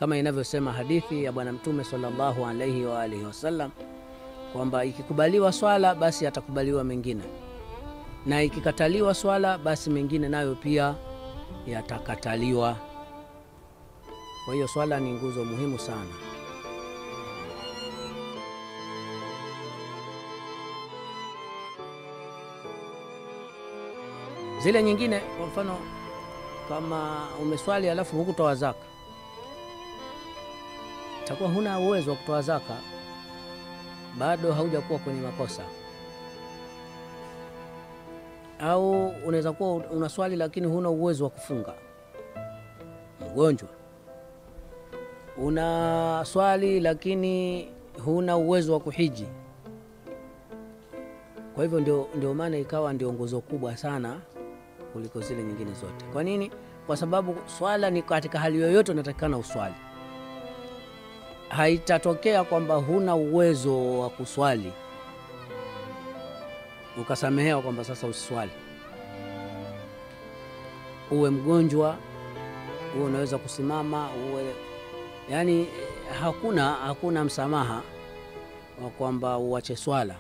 kama inavyosema hadithi ya Bwana Mtume sallallahu alayhi wa alihi wasallam kwamba ikikubaliwa swala basi yatakubaliwa mengine, na ikikataliwa swala basi mengine nayo pia yatakataliwa. Kwa hiyo swala ni nguzo muhimu sana. Zile nyingine, kwa mfano kama umeswali alafu hukutoa zaka, itakuwa huna uwezo wa kutoa zaka, bado haujakuwa kwenye makosa. Au unaweza kuwa unaswali lakini huna uwezo wa kufunga, mgonjwa. Una swali lakini huna uwezo wa kuhiji. Kwa hivyo ndio maana ikawa ndio nguzo kubwa sana kuliko zile nyingine zote. Kwa nini? Kwa sababu swala ni katika hali yoyote unatakikana uswali. Haitatokea kwamba huna uwezo wa kuswali ukasamehewa kwamba sasa usiswali. Uwe mgonjwa, uwe unaweza kusimama, uwe yani hakuna msamaha wa kwamba uache swala.